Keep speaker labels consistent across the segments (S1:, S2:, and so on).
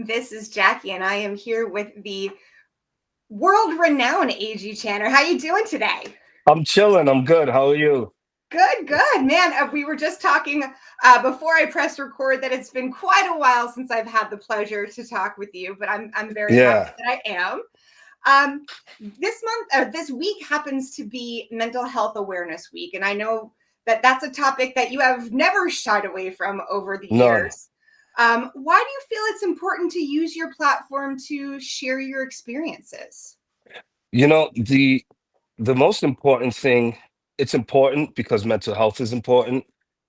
S1: This is Jackie, and I am here with the world-renowned AG Channer. How you doing today?
S2: I'm chilling. I'm good. How are you?
S1: Good, good, man. We were just talking before I pressed record that it's been quite a while since I've had the pleasure to talk with you, but I'm very happy
S2: Yeah.
S1: that I am. Um, this month or this week happens to be Mental Health Awareness Week, and I know that that's a topic that you have never shied away from over the
S2: None.
S1: years. Why do you feel it's important to use your platform to share your experiences?
S2: The most important thing, it's important because mental health is important.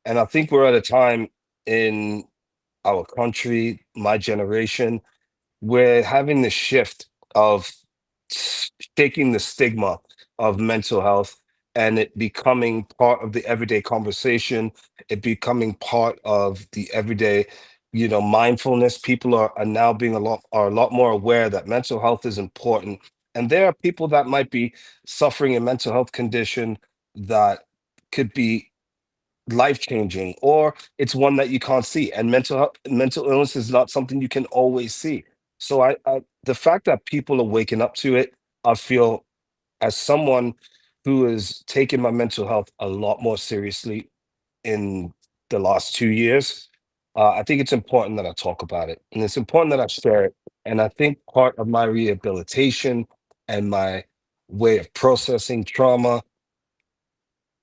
S2: And I think we're at a time in our country, my generation, we're having this shift of shaking the stigma of mental health and it becoming part of the everyday conversation, it becoming part of the everyday, mindfulness. People are now being a lot more aware that mental health is important. And there are people that might be suffering a mental health condition that could be life changing, or it's one that you can't see. And mental illness is not something you can always see. So the fact that people are waking up to it, I feel, as someone who has taken my mental health a lot more seriously in the last 2 years, I think it's important that I talk about it, and it's important that I share it. And I think part of my rehabilitation and my way of processing trauma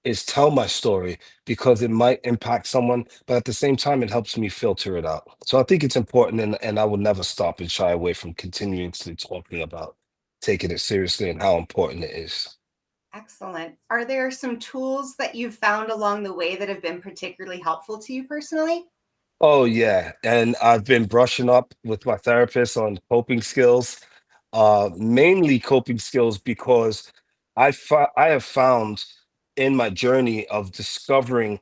S2: is tell my story because it might impact someone, but at the same time, it helps me filter it out. So I think it's important, and I will never stop and shy away from continuously talking about taking it seriously and how important it is.
S1: Excellent. Are there some tools that you've found along the way that have been particularly helpful to you personally?
S2: Oh, yeah. And I've been brushing up with my therapist on coping skills, mainly coping skills because I have found in my journey of discovering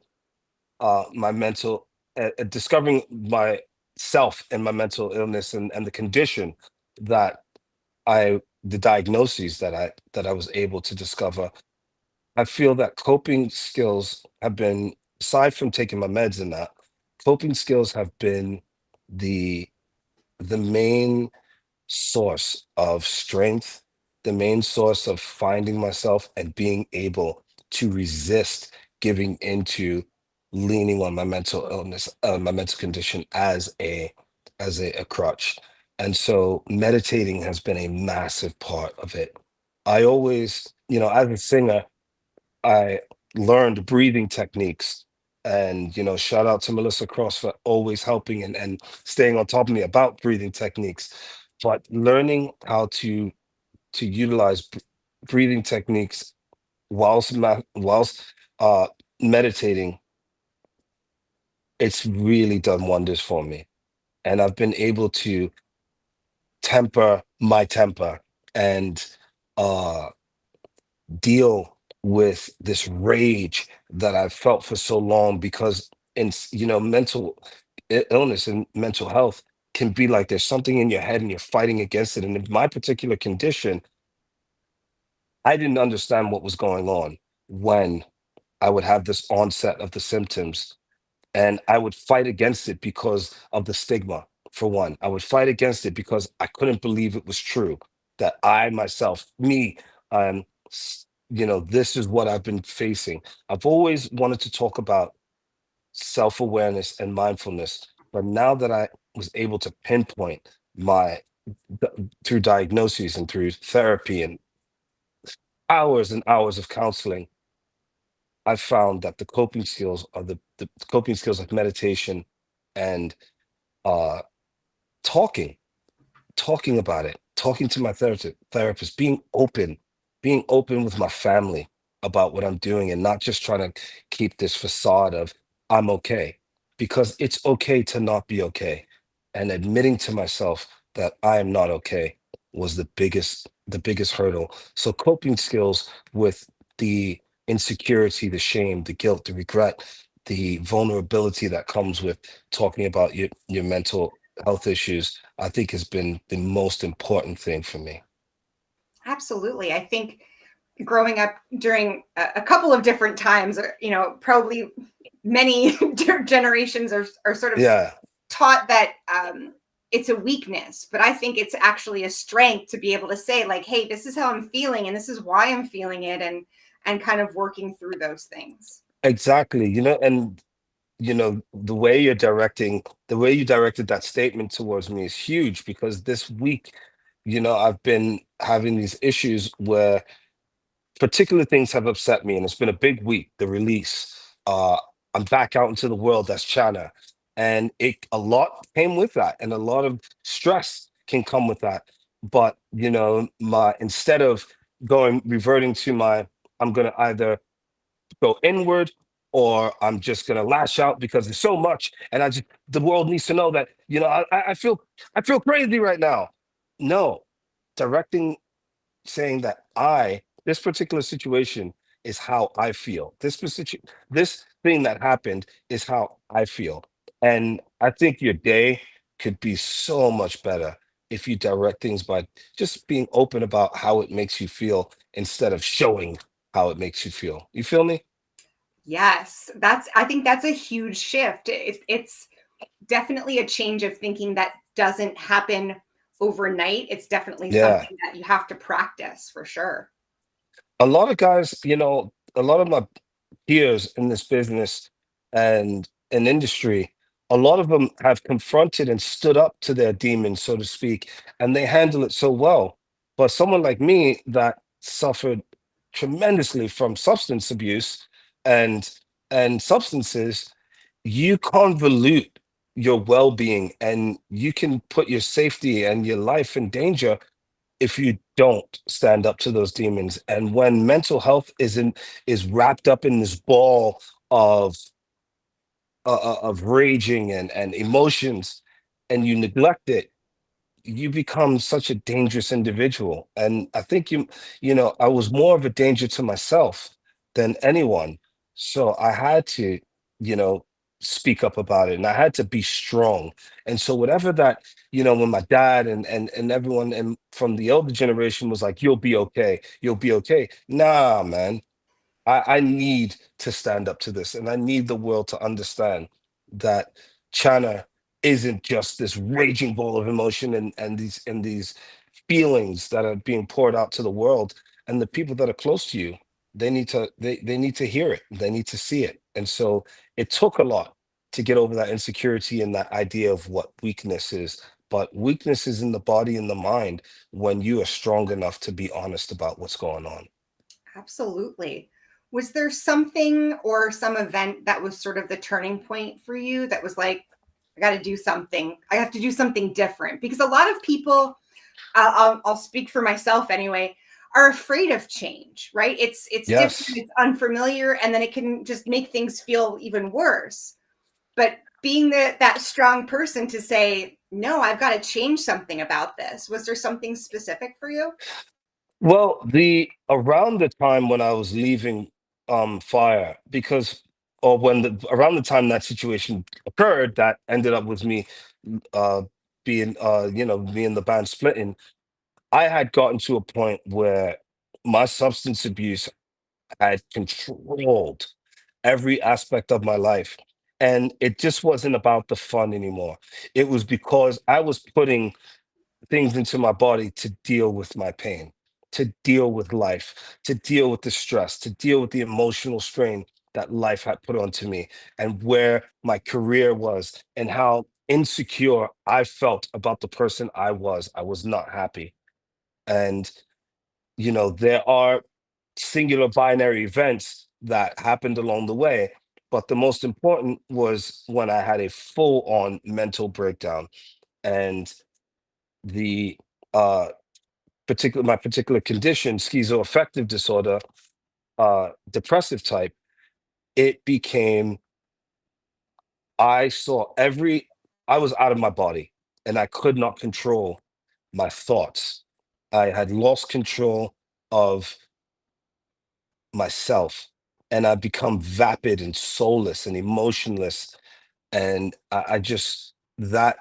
S2: my mental discovering myself and my mental illness and the condition that the diagnoses that I was able to discover. I feel that coping skills have been, aside from taking my meds and that, coping skills have been the the main source of strength, the main source of finding myself and being able to resist giving into leaning on my mental illness, my mental condition as a crutch. And so meditating has been a massive part of it. I always, as a singer, I learned breathing techniques. And shout out to Melissa Cross for always helping and staying on top of me about breathing techniques. But learning how to utilize breathing techniques whilst uh, meditating, it's really done wonders for me. And I've been able to temper my temper and uh, deal with this rage that I've felt for so long because mental illness and mental health can be like there's something in your head and you're fighting against it. And in my particular condition, I didn't understand what was going on when I would have this onset of the symptoms, and I would fight against it because of the stigma. For one, I would fight against it because I couldn't believe it was true that I myself, me, this is what I've been facing. I've always wanted to talk about self-awareness and mindfulness, but now that I was able to pinpoint my through diagnoses and through therapy and hours and hours of counseling, I've found that the coping skills are the coping skills like meditation and uh talking, talking about it, talking to my therapist, being open with my family about what I'm doing and not just trying to keep this facade of I'm okay, because it's okay to not be okay. And admitting to myself that I am not okay was the biggest hurdle. So coping skills with the insecurity, the shame, the guilt, the regret, the vulnerability that comes with talking about your mental health issues, I think has been the most important thing for me.
S1: Absolutely. I think growing up during a couple of different times, or probably many generations are sort of
S2: Yeah.
S1: taught that it's a weakness, but I think it's actually a strength to be able to say like, hey, this is how I'm feeling and this is why I'm feeling it, and kind of working through those things.
S2: Exactly, and the way you directed that statement towards me is huge because this week, I've been having these issues where particular things have upset me, and it's been a big week. The release, I'm back out into the world. That's China, and a lot came with that, and a lot of stress can come with that. But my instead of going reverting to my, I'm gonna either go inward or I'm just gonna lash out because there's so much, and the world needs to know that I feel crazy right now. No, directing, saying that this particular situation is how I feel. This thing that happened is how I feel. And I think your day could be so much better if you direct things by just being open about how it makes you feel instead of showing how it makes you feel. You feel me?
S1: Yes, I think that's a huge shift. It's definitely a change of thinking that doesn't happen overnight. It's definitely
S2: Yeah.
S1: something that you have to practice for sure.
S2: A lot of guys, a lot of my peers in this business and in industry, a lot of them have confronted and stood up to their demons, so to speak, and they handle it so well. But someone like me that suffered tremendously from substance abuse and substances, you convolute your well-being and you can put your safety and your life in danger if you don't stand up to those demons. And when mental health is wrapped up in this ball of of raging and emotions, and you neglect it, you become such a dangerous individual. And I think I was more of a danger to myself than anyone. So I had to, you know, speak up about it, and I had to be strong. And so whatever that, when my dad and everyone from the older generation was like, you'll be okay, you'll be okay. Nah, man, I need to stand up to this, and I need the world to understand that China isn't just this raging ball of emotion and these feelings that are being poured out to the world. And the people that are close to you, they need to hear it, they need to see it. And so it took a lot to get over that insecurity and that idea of what weakness is. But weakness is in the body and the mind when you are strong enough to be honest about what's going on.
S1: Absolutely. Was there something or some event that was sort of the turning point for you that was like, I got to do something. I have to do something different? Because a lot of people, I'll speak for myself anyway, are afraid of change, right? It's different,
S2: Yes.
S1: it's unfamiliar, and then it can just make things feel even worse. But being that strong person to say, no, I've got to change something about this. Was there something specific for you?
S2: Well, the around the time when I was leaving fire, because or when the around the time that situation occurred, that ended up with me uh being me and the band splitting. I had gotten to a point where my substance abuse had controlled every aspect of my life. And it just wasn't about the fun anymore. It was because I was putting things into my body to deal with my pain, to deal with life, to deal with the stress, to deal with the emotional strain that life had put onto me, and where my career was, and how insecure I felt about the person I was. I was not happy. And, there are singular binary events that happened along the way. But the most important was when I had a full on mental breakdown, and the uh my particular condition, schizoaffective disorder, depressive type, it became, I saw I was out of my body and I could not control my thoughts. I had lost control of myself, and I become vapid and soulless and emotionless. And I just, that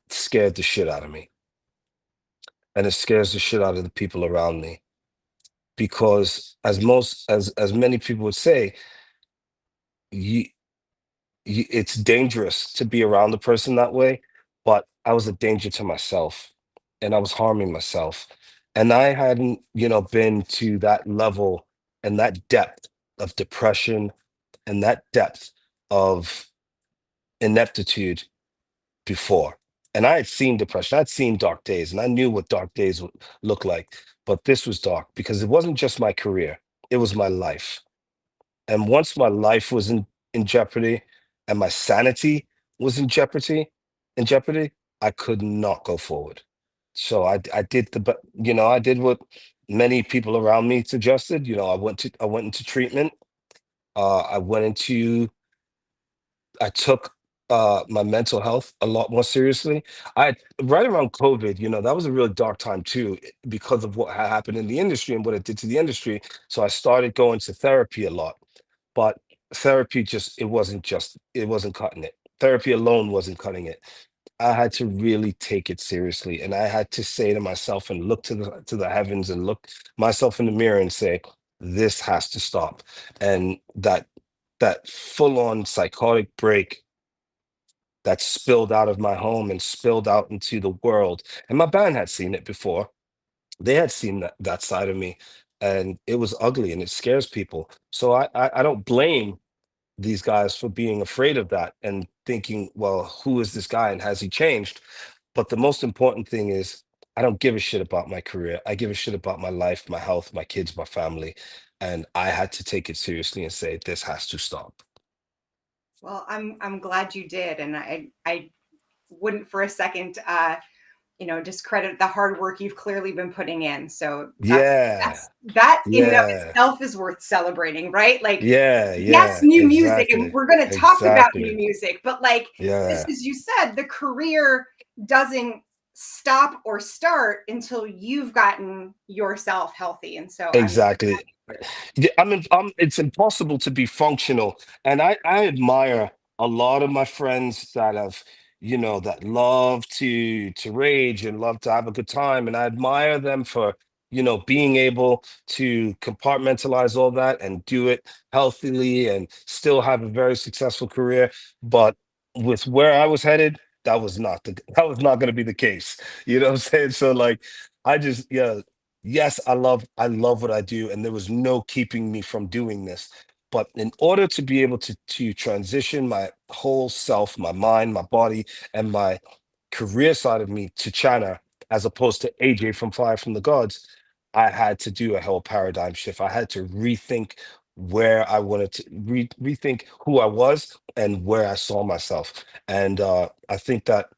S2: scared the shit out of me. And it scares the shit out of the people around me because as many people would say, you, it's dangerous to be around a person that way, but I was a danger to myself and I was harming myself. And I hadn't, been to that level and that depth of depression and that depth of ineptitude before. And I had seen depression, I'd seen dark days, and I knew what dark days would look like. But this was dark because it wasn't just my career, it was my life. And once my life was in jeopardy and my sanity was in jeopardy, I could not go forward. So I did I did what many people around me suggested. I went into treatment. I went into I took my mental health a lot more seriously. I Right around COVID, that was a really dark time too, because of what had happened in the industry and what it did to the industry. So I started going to therapy a lot, but therapy it wasn't cutting it. Therapy alone wasn't cutting it. I had to really take it seriously, and I had to say to myself and look to the heavens and look myself in the mirror and say, this has to stop. And that full on psychotic break that spilled out of my home and spilled out into the world. And my band had seen it before. They had seen that side of me, and it was ugly and it scares people. So I don't blame these guys for being afraid of that and thinking, well, who is this guy and has he changed? But the most important thing is, I don't give a shit about my career. I give a shit about my life, my health, my kids, my family. And I had to take it seriously and say, this has to stop.
S1: Well, I'm glad you did, and I wouldn't for a second discredit the hard work you've clearly been putting in. So
S2: Yeah.
S1: that in and of
S2: Yeah.
S1: itself is worth celebrating, right? Like,
S2: Yeah.
S1: yes,
S2: Yeah.
S1: new music, and
S2: Exactly.
S1: we're going to talk about new
S2: Exactly.
S1: music, but like just
S2: Yeah.
S1: as you said, the career doesn't stop or start until you've gotten yourself healthy. And so I'm
S2: Exactly. Yeah, it's impossible to be functional. And I admire a lot of my friends that that love to rage and love to have a good time. And I admire them for, being able to compartmentalize all that and do it healthily and still have a very successful career. But with where I was headed, that was not going to be the case. You know what I'm saying? So like, yeah, yes, I love what I do, and there was no keeping me from doing this. But in order to be able to transition my whole self, my mind, my body, and my career side of me to China, as opposed to AJ from Fire from the Gods, I had to do a whole paradigm shift. I had to rethink where I wanted to rethink who I was and where I saw myself. And I think that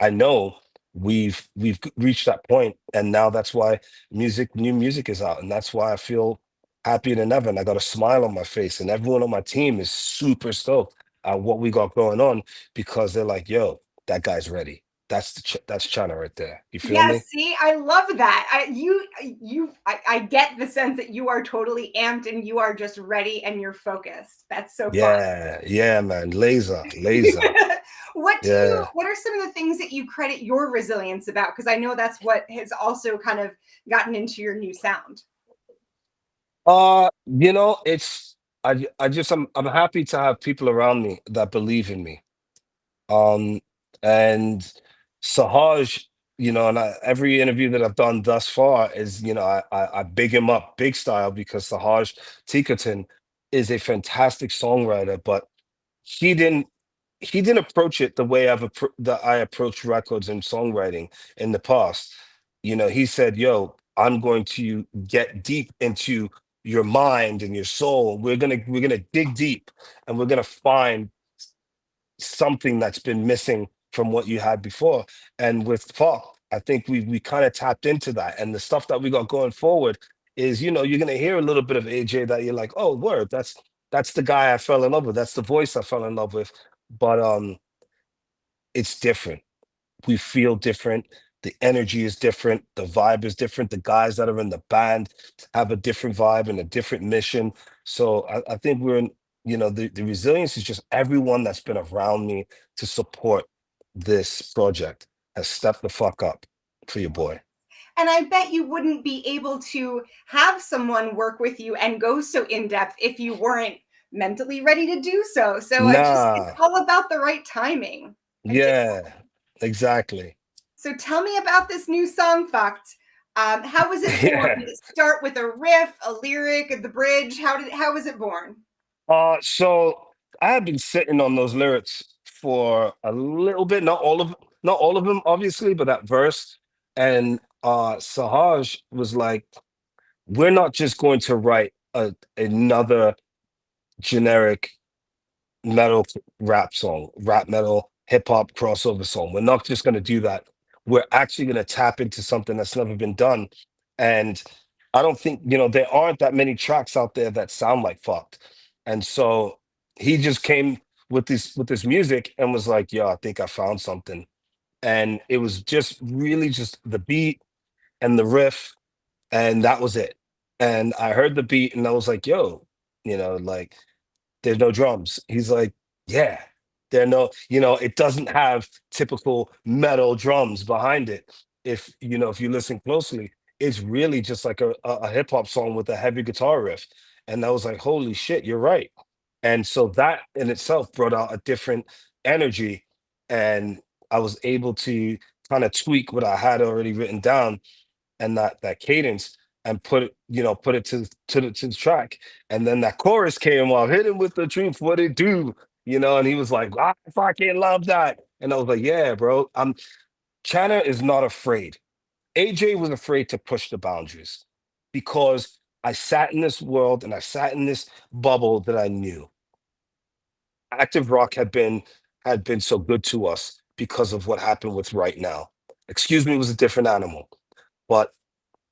S2: I know we've reached that point, and now that's why new music is out, and that's why I feel happier than ever. And I got a smile on my face, and everyone on my team is super stoked at what we got going on because they're like, "Yo, that guy's ready." That's China right there. You feel
S1: Yes,
S2: me?
S1: see, I love that. I get the sense that you are totally amped and you are just ready and you're focused. That's so fun.
S2: Yeah, yeah, man. Laser. Yeah.
S1: What are some of the things that you credit your resilience about? Because I know that's what has also kind of gotten into your new sound.
S2: It's I'm happy to have people around me that believe in me. Um, and Sahaj, and every interview that I've done thus far is, I big him up big style because Sahaj Tikatin is a fantastic songwriter, but he didn't he didn't approach it the way that I approach records and songwriting in the past. He said, "Yo, I'm going to get deep into your mind and your soul. We're gonna dig deep, and we're gonna find something that's been missing from what you had before." And with FUKT, I think we kind of tapped into that. And the stuff that we got going forward is, you're gonna hear a little bit of AJ that you're like, oh, word, that's the guy I fell in love with. That's the voice I fell in love with. But it's different. We feel different. The energy is different. The vibe is different. The guys that are in the band have a different vibe and a different mission. So I think the resilience is just everyone that's been around me to support this project has stepped the fuck up for your boy.
S1: And I bet you wouldn't be able to have someone work with you and go so in depth if you weren't mentally ready to do so. So it's
S2: Nah,
S1: all about the right timing. I just
S2: yeah. Exactly.
S1: So tell me about this new song, Fucked. How was it born?
S2: Yeah.
S1: Did it start with a riff, a lyric, the bridge? How was it born?
S2: So I have been sitting on those lyrics for a little bit, not all of them, obviously, but that verse. And Sahaj was like, we're not just going to write another generic metal rap song, rap metal, hip hop crossover song. We're not just going to do that. We're actually going to tap into something that's never been done. And I don't think, there aren't that many tracks out there that sound like fucked. And so he just came with this music and was like, yo, I think I found something. And it was just really just the beat and the riff, and that was it. And I heard the beat and I was like, yo, like there's no drums. He's like, yeah, there are no, it doesn't have typical metal drums behind it. If you listen closely, it's really just like a hip hop song with a heavy guitar riff. And I was like, holy shit, you're right. And so that in itself brought out a different energy. And I was able to kind of tweak what I had already written down and that cadence and put it to the track. And then that chorus came off, hit him with the truth, what it do, and he was like, I fucking love that. And I was like, yeah, bro. China is not afraid. AJ was afraid to push the boundaries because I sat in this world and I sat in this bubble that I knew. Active rock had been so good to us because of what happened with Right Now. Excuse Me was a different animal. But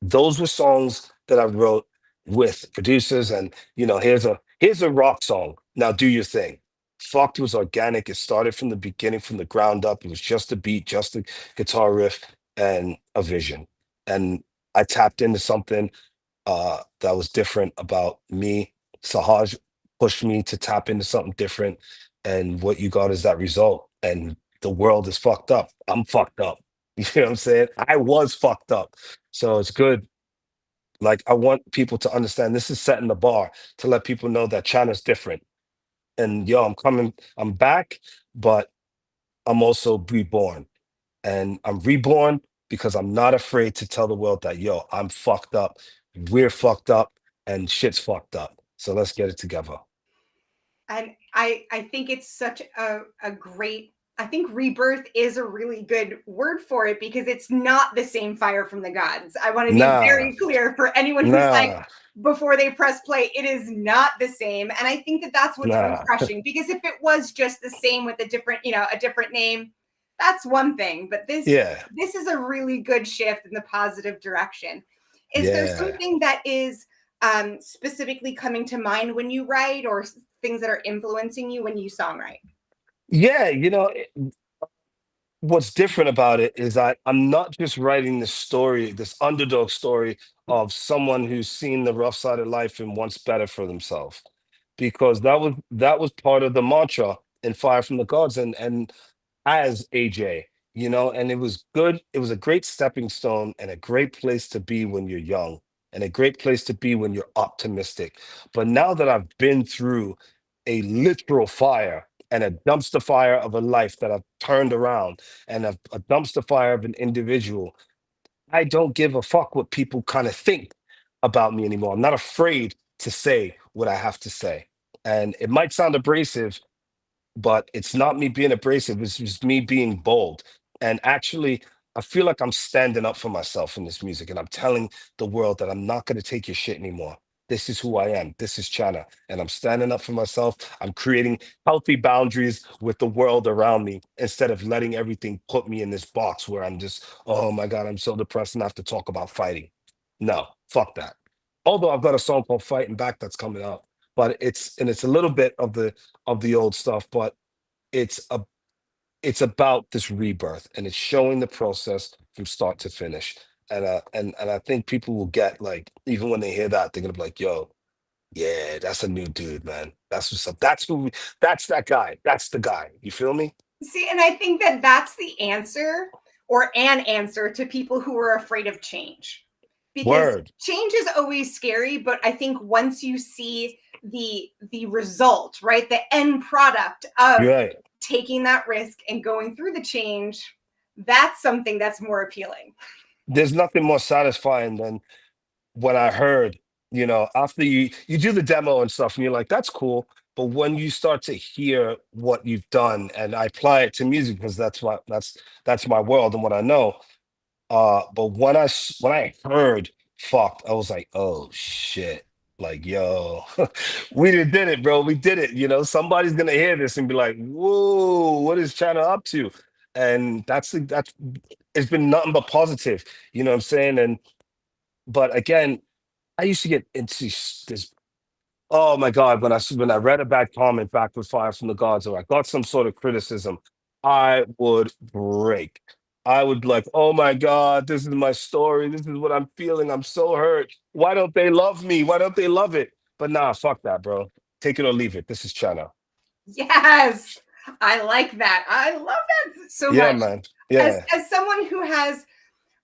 S2: those were songs that I wrote with producers, and here's a rock song. Now do your thing. Fucked was organic. It started from the beginning, from the ground up. It was just a beat, just a guitar riff, and a vision. And I tapped into something that was different about me. Sahaj pushed me to tap into something different, and what you got is that result. And the world is fucked up. I'm fucked up. You know what I'm saying? I was fucked up. So it's good. Like I want people to understand this is setting the bar to let people know that China's different. And yo, I'm back, but I'm also reborn. And I'm reborn because I'm not afraid to tell the world that yo, I'm fucked up, we're fucked up, and shit's fucked up. So let's get it together.
S1: And I think it's such a great, I think rebirth is a really good word for it because it's not the same fire from the gods. I want to be
S2: Nah,
S1: very clear for anyone who's like,
S2: nah,
S1: before they press play, it is not the same. And I think that that's what's
S2: nah.
S1: refreshing because if it was just the same with a different, a different name, that's one thing. But
S2: Yeah,
S1: this is a really good shift in the positive direction. Is there
S2: yeah.
S1: something that is specifically coming to mind when you write or things that are influencing you when you songwrite?
S2: Yeah, what's different about it is I'm not just writing this story, this underdog story of someone who's seen the rough side of life and wants better for themselves. Because that was part of the mantra in Fire from the Gods and as AJ, and it was good. It was a great stepping stone and a great place to be when you're young and a great place to be when you're optimistic. But now that I've been through a literal fire and a dumpster fire of a life that I've turned around and a dumpster fire of an individual, I don't give a fuck what people kind of think about me anymore. I'm not afraid to say what I have to say. And it might sound abrasive, but it's not me being abrasive. It's just me being bold. And actually, I feel like I'm standing up for myself in this music, and I'm telling the world that I'm not going to take your shit anymore. This is who I am. This is China, and I'm standing up for myself. I'm creating healthy boundaries with the world around me instead of letting everything put me in this box where I'm just, oh my God, I'm so depressed and I have to talk about fighting. No, fuck that. Although I've got a song called Fighting Back that's coming out, but it's a little bit of the old stuff, but it's a it's about this rebirth and it's showing the process from start to finish. And I think people will get like even when they hear that, they're gonna be like, yo, yeah, that's a new dude, man. That's what's up. That's that guy. That's the guy. You feel me?
S1: See, and I think that that's the answer or an answer to people who are afraid of change. Because
S2: Word.
S1: change is always scary, but I think once you see the result, right? The end product of
S2: You're right.
S1: taking that risk and going through the change, That's something that's more appealing.
S2: There's nothing more satisfying than when I heard, after you do the demo and stuff, and you're like, that's cool. But when you start to hear what you've done, and I apply it to music because that's my world and what I know. But when I heard "fucked," I was like, oh shit. Like, yo, we did it, bro. We did it. Somebody's gonna hear this and be like, whoa, what is China up to? And that's it's been nothing but positive. You know what I'm saying? And but again, I used to get into this. Oh my God! When I read a bad comment back with Fire from the Gods, or I got some sort of criticism, I would break. I would be like, "Oh my God, this is my story. This is what I'm feeling. I'm so hurt. Why don't they love me? Why don't they love it?" But nah, fuck that, bro. Take it or leave it. This is China.
S1: Yes, I like that. I love that so
S2: Yeah,
S1: much.
S2: man.
S1: As
S2: Yeah.
S1: as someone who has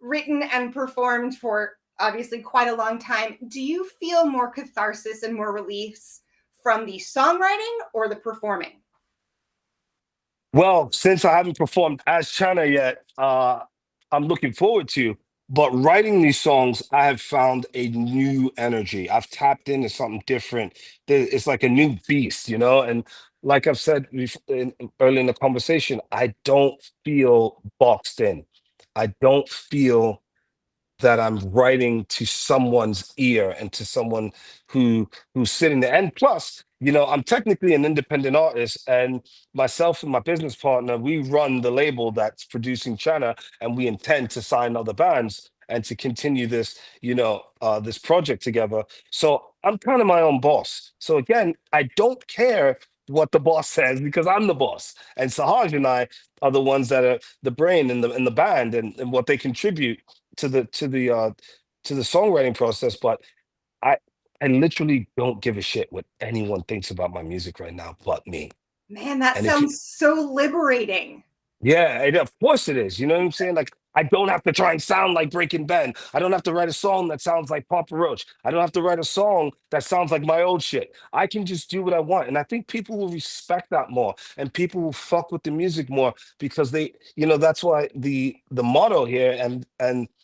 S1: written and performed for obviously quite a long time, do you feel more catharsis and more release from the songwriting or the performing?
S2: Well, since I haven't performed as China yet, I'm looking forward to. But writing these songs, I have found a new energy. I've tapped into something different. It's like a new beast, And like I've said early in the conversation, I don't feel boxed in. I don't feel that I'm writing to someone's ear and to someone who's sitting there. And plus, I'm technically an independent artist, and myself and my business partner, we run the label that's producing China, and we intend to sign other bands and to continue this, this project together. So I'm kind of my own boss. So again, I don't care what the boss says because I'm the boss. And Sahaj and I are the ones that are the brain in the band and what they contribute to the songwriting process. But I I literally don't give a shit what anyone thinks about my music right now but me.
S1: Man, that
S2: And if you
S1: sounds so liberating.
S2: yeah, of course it is. You know what I'm saying? Like, I don't have to try and sound like Breaking Ben. I don't have to write a song that sounds like Papa Roach. I don't have to write a song that sounds like my old shit. I can just do what I want. And I think people will respect that more and people will fuck with the music more because that's why the motto here and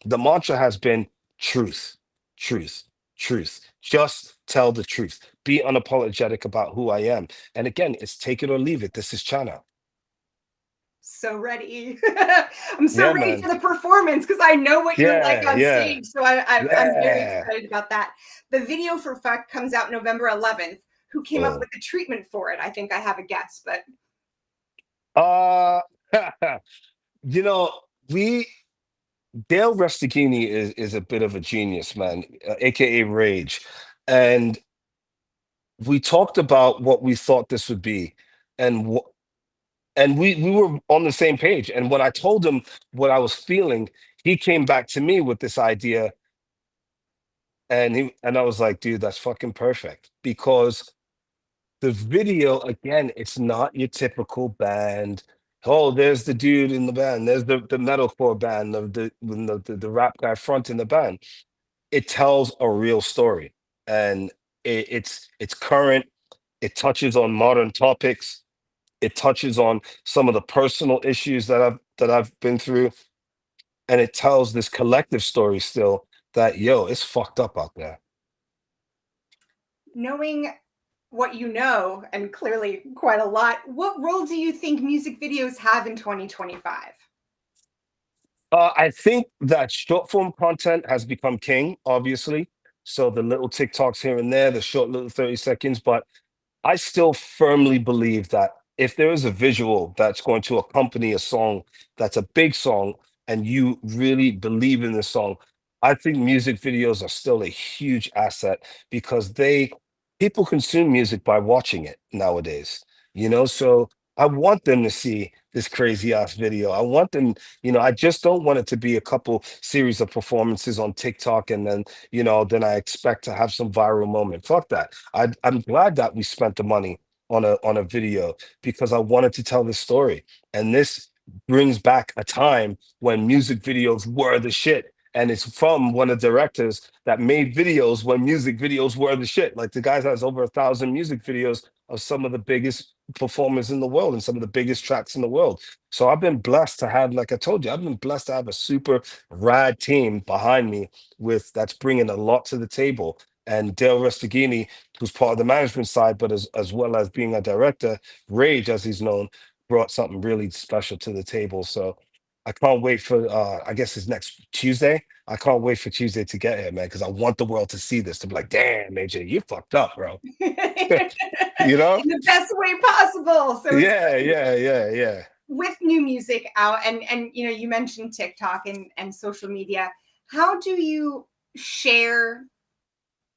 S2: the mantra has been truth, truth, truth. Just tell the truth. Be unapologetic about who I am. And again, it's take it or leave it. This is China.
S1: So ready. I'm so
S2: Yeah,
S1: ready
S2: man.
S1: for the performance because I know what you're like
S2: Yeah,
S1: on
S2: yeah,
S1: stage. So I'm very
S2: yeah.
S1: excited about that. The video for FUKT comes out November 11th. Who came up
S2: Mm.
S1: with the treatment for it? I think I have a guess, but
S2: Uh, you know, we Dale Resteghini is a bit of a genius, man, aka Rage, and we talked about what we thought this would be, and and we were on the same page. And when I told him what I was feeling, he came back to me with this idea, and I was like, dude, that's fucking perfect because the video again, it's not your typical band. Oh, there's the dude in the band. There's the metalcore band of the rap guy fronting the band. It tells a real story, and it's current. It touches on modern topics. It touches on some of the personal issues that I've been through, and it tells this collective story still that yo, it's fucked up out there.
S1: knowing what you know, and clearly quite a lot, what role do you think music videos have in 2025?
S2: I think that short form content has become king, obviously. So the little TikToks here and there, the short little 30 seconds. But I still firmly believe that if there is a visual that's going to accompany a song that's a big song and you really believe in the song, I think music videos are still a huge asset because people consume music by watching it nowadays, So I want them to see this crazy ass video. I want them, I just don't want it to be a couple series of performances on TikTok and then I expect to have some viral moment. Fuck that. I'm glad that we spent the money on a video because I wanted to tell this story. And this brings back a time when music videos were the shit. And it's from one of the directors that made videos when music videos were the shit. Like the guy has over 1,000 music videos of some of the biggest performers in the world and some of the biggest tracks in the world. So I've been blessed to have, like I told you, I've been blessed to have a super rad team behind me with that's bringing a lot to the table. And Dale Restaghini, who's part of the management side, but as well as being a director, Rage, as he's known, brought something really special to the table. So I can't wait for I guess it's next Tuesday. I can't wait for Tuesday to get here, man, because I want the world to see this, to be like, damn, AJ, you fucked up, bro.
S1: In
S2: You know?
S1: the best way possible. So
S2: Yeah, yeah, yeah, yeah.
S1: with new music out, and you know, you mentioned TikTok and social media. How do you share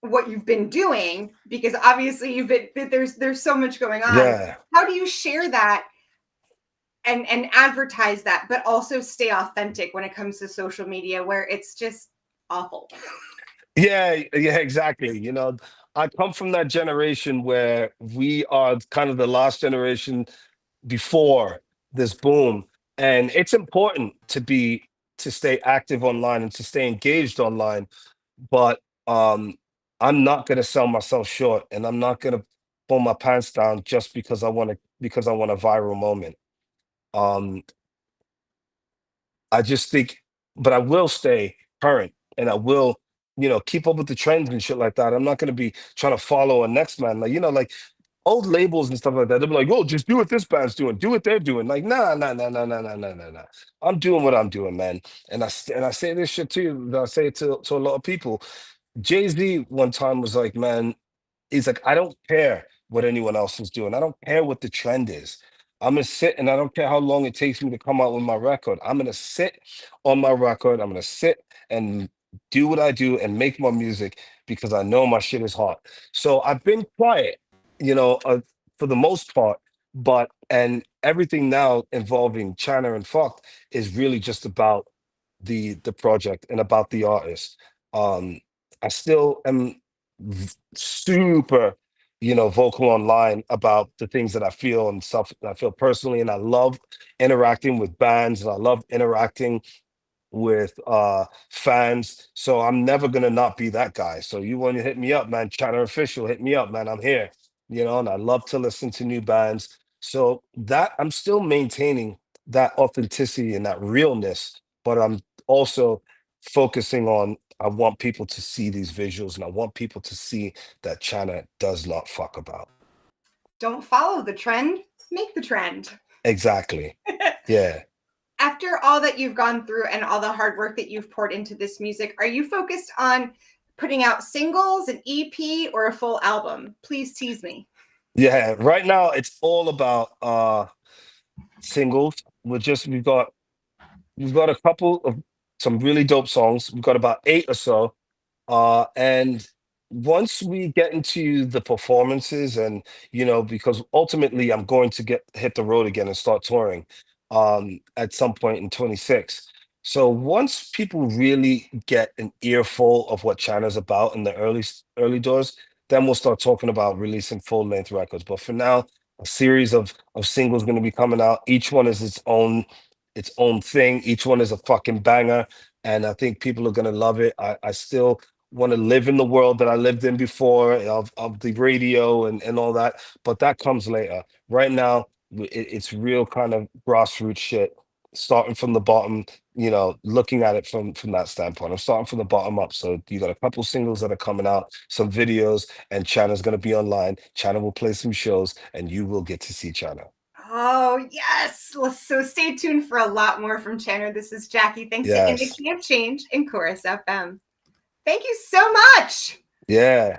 S1: what you've been doing? Because obviously you've been there's so much going on.
S2: Yeah.
S1: How do you share that and advertise that, but also stay authentic when it comes to social media, where it's just awful?
S2: Yeah, yeah, exactly. You know, I come from that generation where we are kind of the last generation before this boom. And it's important to stay active online and to stay engaged online. But I'm not gonna sell myself short and I'm not gonna pull my pants down just because I want a viral moment. Um, I just think, but I will stay current and I will, keep up with the trends and shit like that. I'm not going to be trying to follow a next man. Like, like old labels and stuff like that. They'll be like, oh, just do what this band's doing, do what they're doing. Like, nah, nah, nah, nah, nah, nah, nah, nah, nah. I'm doing what I'm doing, man. And I say this shit too. I say it to a lot of people. Jay-Z one time was like, man, he's like, I don't care what anyone else is doing. I don't care what the trend is. I'm gonna sit and I don't care how long it takes me to come out with my record. I'm gonna sit on my record. I'm gonna sit and do what I do and make my music because I know my shit is hot. So I've been quiet, you know, uh, for the most part, but and everything now involving China and FUKT is really just about the project and about the artist. Um, I still am super, vocal online about the things that I feel and stuff that I feel personally, and I love interacting with bands and I love interacting with fans. So I'm never gonna not be that guy. So you want to hit me up, man, Channel Official, hit me up, man. I'm here. And I love to listen to new bands. So that I'm still maintaining that authenticity and that realness, but I'm also focusing on I want people to see these visuals and I want people to see that China does not fuck about.
S1: Don't follow the trend, make the trend.
S2: Exactly. Yeah.
S1: After all that you've gone through and all the hard work that you've poured into this music, are you focused on putting out singles, an EP, or a full album? Please tease me.
S2: Yeah. Right now it's all about singles. We've got a couple of some really dope songs. We've got about eight or so. And once we get into the performances and because ultimately I'm going to get hit the road again and start touring at some point in 26. So once people really get an earful of what China's about in the early doors, then we'll start talking about releasing full length records. But for now, a series of singles going to be coming out. Each one is its own thing. Each one is a fucking banger, and I think people are gonna love it. I still want to live in the world that I lived in before of the radio and all that, but that comes later. Right now, it's real kind of grassroots shit, starting from the bottom. Looking at it from that standpoint. I'm starting from the bottom up. So you got a couple singles that are coming out, some videos, and China's gonna be online. China will play some shows, and you will get to see China.
S1: Oh, yes. So stay tuned for a lot more from CHNNR. This is Jackie. Thanks to
S2: Yes.
S1: Industry of Change and Chorus FM. Thank you so much.
S2: Yeah.